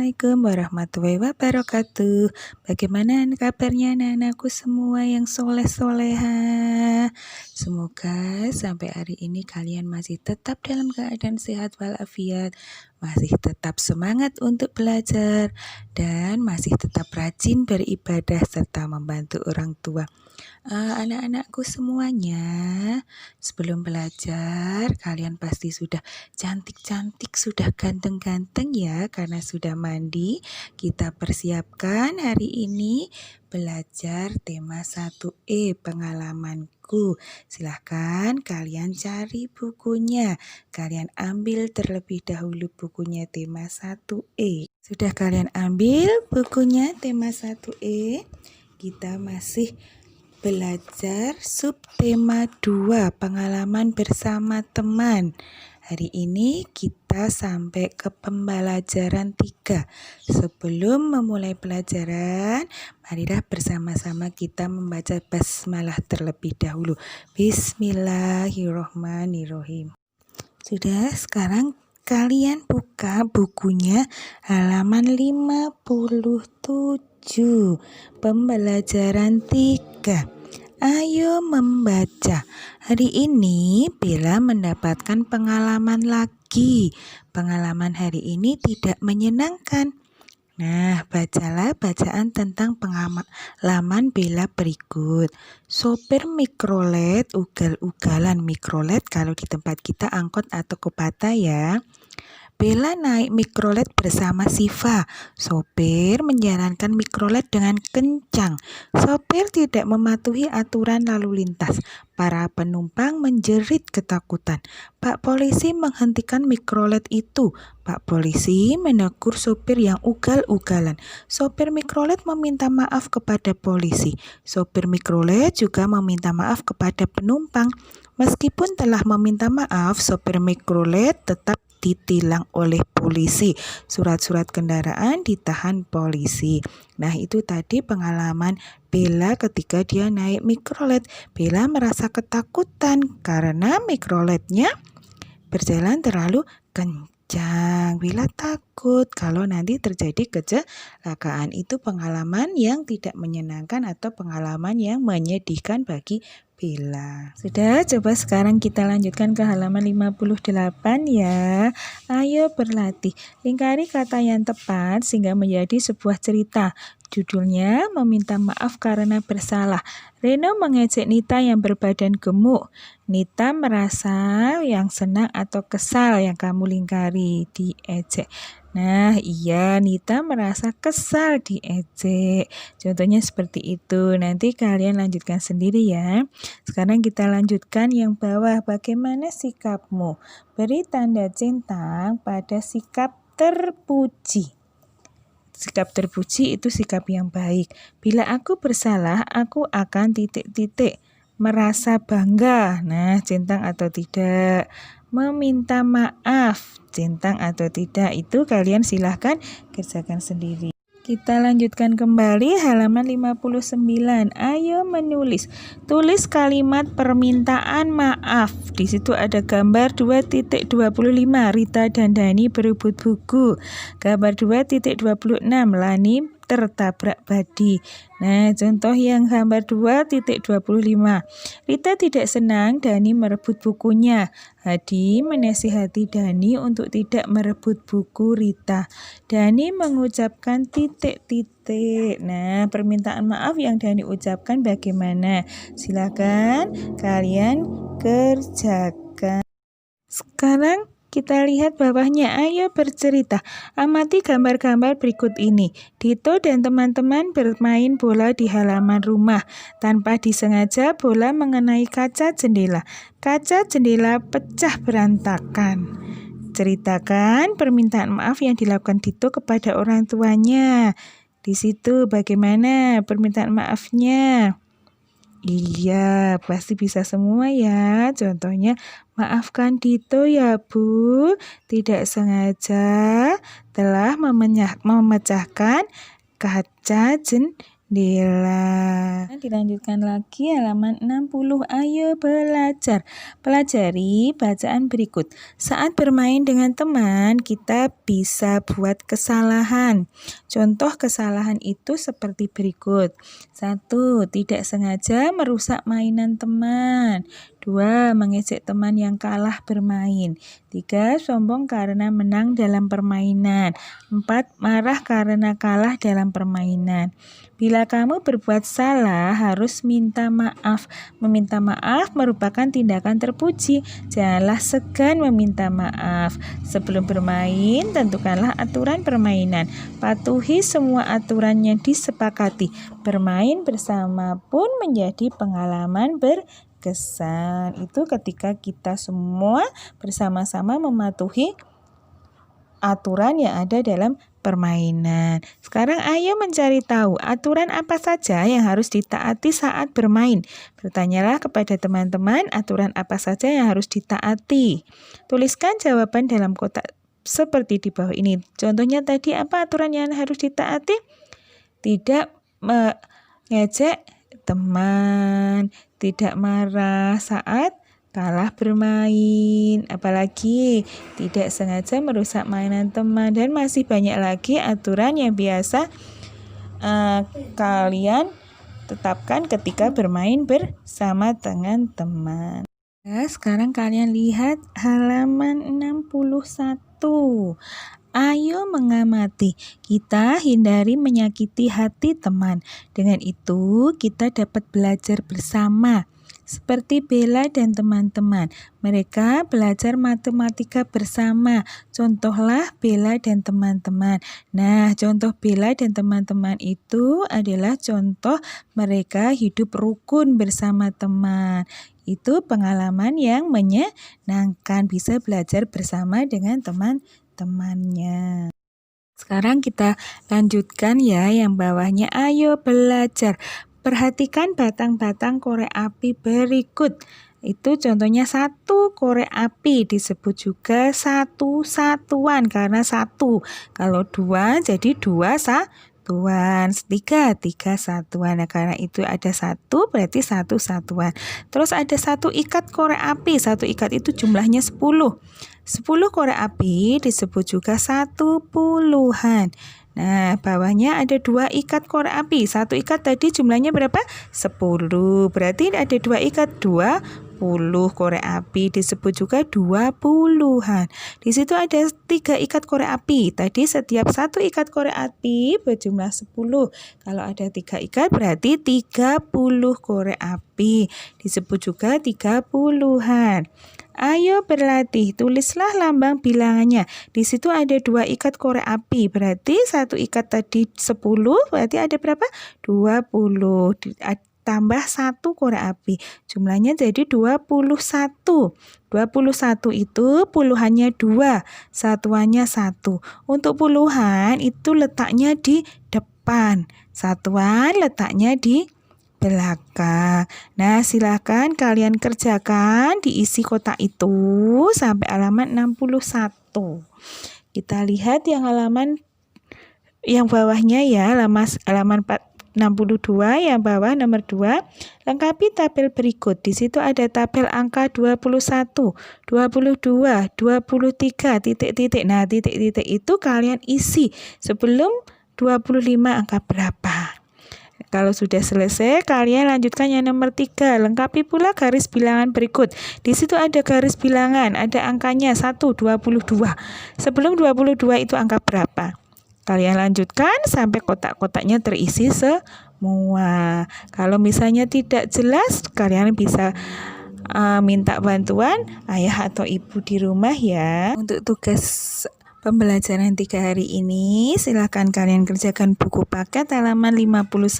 Assalamualaikum warahmatullahi wabarakatuh. Bagaimana kabarnya anak-anakku semua yang soleh-soleha? Semoga sampai hari ini kalian masih tetap dalam keadaan sehat walafiat, masih tetap semangat untuk belajar, dan masih tetap rajin beribadah serta membantu orang tua. Anak-anakku semuanya, sebelum belajar kalian pasti sudah cantik-cantik, sudah ganteng-ganteng ya, karena sudah mandi. Kita persiapkan hari ini belajar tema 1E pengalamanku. Silahkan kalian cari bukunya, kalian ambil terlebih dahulu bukunya tema 1E. Sudah kalian ambil bukunya tema 1E? Kita masih belajar subtema 2 pengalaman bersama teman. Hari ini kita sampai ke pembelajaran 3. Sebelum memulai pelajaran, marilah bersama-sama kita membaca basmalah terlebih dahulu. Bismillahirrohmanirrohim. Sudah, sekarang kalian buka bukunya halaman 57, pembelajaran 3. Ayo membaca. Hari ini Bella mendapatkan pengalaman lagi. Pengalaman hari ini tidak menyenangkan. Nah, bacalah bacaan tentang pengalaman Bella berikut. Sopir mikrolet ugal-ugalan. Mikrolet kalau di tempat kita angkot atau kopata ya. Bella naik mikrolet bersama Siva. Sopir menjalankan mikrolet dengan kencang. Sopir tidak mematuhi aturan lalu lintas. Para penumpang menjerit ketakutan. Pak polisi menghentikan mikrolet itu. Pak polisi menegur sopir yang ugal-ugalan. Sopir mikrolet meminta maaf kepada polisi. Sopir mikrolet juga meminta maaf kepada penumpang. Meskipun telah meminta maaf, sopir mikrolet tetap ditilang oleh polisi. Surat-surat kendaraan ditahan polisi. Nah, itu tadi pengalaman Bella ketika dia naik mikrolet. Bella merasa ketakutan karena mikroletnya berjalan terlalu kencang. Bella takut kalau nanti terjadi kecelakaan. Itu pengalaman yang tidak menyenangkan atau pengalaman yang menyedihkan bagi Bella. Sudah, coba sekarang kita lanjutkan ke halaman 58 ya. Ayo berlatih. Lingkari kata yang tepat sehingga menjadi sebuah cerita. Judulnya meminta maaf karena bersalah. Reno mengejek Nita yang berbadan gemuk. Nita merasa yang senang atau kesal yang kamu lingkari, diejek. Nah, iya, Nita merasa kesal diejek. Contohnya seperti itu. Nanti kalian lanjutkan sendiri ya. Sekarang kita lanjutkan yang bawah. Bagaimana sikapmu? Beri tanda centang pada sikap terpuji. Sikap terpuji itu sikap yang baik. Bila aku bersalah, aku akan titik-titik. Merasa bangga. Nah, centang atau tidak. Meminta maaf, centang atau tidak, itu kalian silahkan kerjakan sendiri. Kita lanjutkan kembali halaman 59. Ayo menulis. Tulis kalimat permintaan maaf. Di situ ada gambar 2.25. Rita dan Dani berebut buku. Gambar 2.26. Lani tertabrak badi. Nah, contoh yang gambar 2.25. Rita tidak senang Dani merebut bukunya. Hadi menasihati Dani untuk tidak merebut buku Rita. Dani mengucapkan titik-titik. Nah, permintaan maaf yang Dani ucapkan bagaimana? Silakan kalian kerjakan. Sekarang kita lihat bawahnya. Ayo bercerita. Amati gambar-gambar berikut ini. Dito dan teman-teman bermain bola di halaman rumah. Tanpa disengaja bola mengenai kaca jendela. Kaca jendela pecah berantakan. Ceritakan permintaan maaf yang dilakukan Dito kepada orang tuanya. Di situ bagaimana permintaan maafnya? Iya, pasti bisa semua ya. Contohnya, maafkan Dito ya Bu, tidak sengaja telah memecahkan kaca jendela. Dilanjutkan lagi halaman 60. Ayo belajar. Pelajari bacaan berikut. Saat bermain dengan teman, kita bisa buat kesalahan. Contoh kesalahan itu seperti berikut. 1. Tidak sengaja merusak mainan teman. 2. Mengejek teman yang kalah bermain. 3. Sombong karena menang dalam permainan. 4. Marah karena kalah dalam permainan. Bila kamu berbuat salah, harus minta maaf. Meminta maaf merupakan tindakan terpuji. Janganlah segan meminta maaf. Sebelum bermain, tentukanlah aturan permainan. Patuhi semua aturan yang disepakati. Bermain bersama pun menjadi pengalaman berkesan. Itu ketika kita semua bersama-sama mematuhi aturan yang ada dalam permainan. Sekarang ayo mencari tahu aturan apa saja yang harus ditaati saat bermain. Bertanyalah kepada teman-teman aturan apa saja yang harus ditaati. Tuliskan jawaban dalam kotak seperti di bawah ini. Contohnya tadi apa aturan yang harus ditaati? Tidak mengejek teman, tidak marah saat kalah bermain, apalagi tidak sengaja merusak mainan teman, dan masih banyak lagi aturan yang biasa kalian tetapkan ketika bermain bersama dengan teman. Nah, sekarang kalian lihat halaman 61. Ayo mengamati, kita hindari menyakiti hati teman. Dengan itu, kita dapat belajar bersama. Seperti Bella dan teman-teman, mereka belajar matematika bersama. Contohlah Bella dan teman-teman. Nah, contoh Bella dan teman-teman itu adalah contoh mereka hidup rukun bersama teman. Itu pengalaman yang menyenangkan, bisa belajar bersama dengan teman-temannya. Sekarang kita lanjutkan ya yang bawahnya. Ayo belajar. Perhatikan batang-batang korek api berikut. Itu contohnya 1 korek api, disebut juga 1 satuan karena 1. Kalau 2 jadi 2 satuan. 3 satuan. Nah, karena itu ada 1 berarti 1 satuan. Terus ada 1 ikat korek api. 1 ikat itu jumlahnya 10. 10 korek api disebut juga 1 puluhan. Nah, bawahnya ada 2 ikat korek api. 1 ikat tadi jumlahnya berapa? 10. Berarti ada 2 ikat 20 korek api, disebut juga 20-an. Di situ ada 3 ikat korek api. Tadi setiap 1 ikat korek api berjumlah 10. Kalau ada 3 ikat berarti 30 korek api. Disebut juga 30-an. Ayo berlatih, tulislah lambang bilangannya. Di situ ada 2 ikat korek api, berarti 1 ikat tadi 10, berarti ada berapa? 20. Tambah 1 korek api, jumlahnya jadi 21. 21 itu puluhannya 2, satuannya 1. Untuk puluhan itu letaknya di depan, satuan letaknya di belakang. Nah, silakan kalian kerjakan, diisi kotak itu sampai halaman 61. Kita lihat yang halaman yang bawahnya ya, halaman 62 yang bawah nomor 2. Lengkapi tabel berikut. Di situ ada tabel angka 21, 22, 23, titik-titik. Nah, titik-titik itu kalian isi sebelum 25 angka berapa. Kalau sudah selesai, kalian lanjutkan yang nomor 3. Lengkapi pula garis bilangan berikut. Di situ ada garis bilangan, ada angkanya 1, 22. Sebelum 22 itu angka berapa? Kalian lanjutkan sampai kotak-kotaknya terisi semua. Kalau misalnya tidak jelas, kalian bisa minta bantuan ayah atau ibu di rumah ya. Untuk tugas pembelajaran 3 hari ini, silakan kalian kerjakan buku paket halaman 59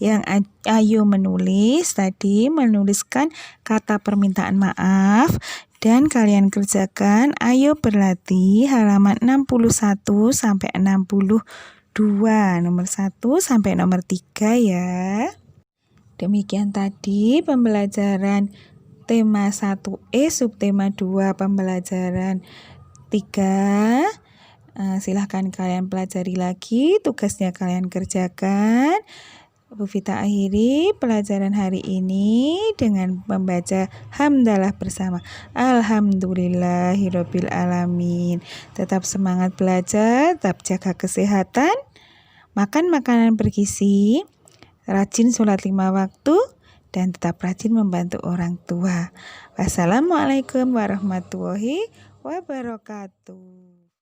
yang ayo menulis tadi, menuliskan kata permintaan maaf, dan kalian kerjakan ayo berlatih halaman 61 sampai 62, nomor 1 sampai nomor 3 ya. Demikian tadi pembelajaran tema 1E, subtema 2 pembelajaran 3 Silahkan kalian pelajari lagi, tugasnya kalian kerjakan. Bu Vita akhiri pelajaran hari ini dengan membaca hamdalah bersama. Alhamdulillahirabbil alamin. Tetap semangat belajar, tetap jaga kesehatan, makan makanan bergizi, rajin sholat 5 waktu, dan tetap rajin membantu orang tua. Wassalamualaikum warahmatullahi wabarakatuh.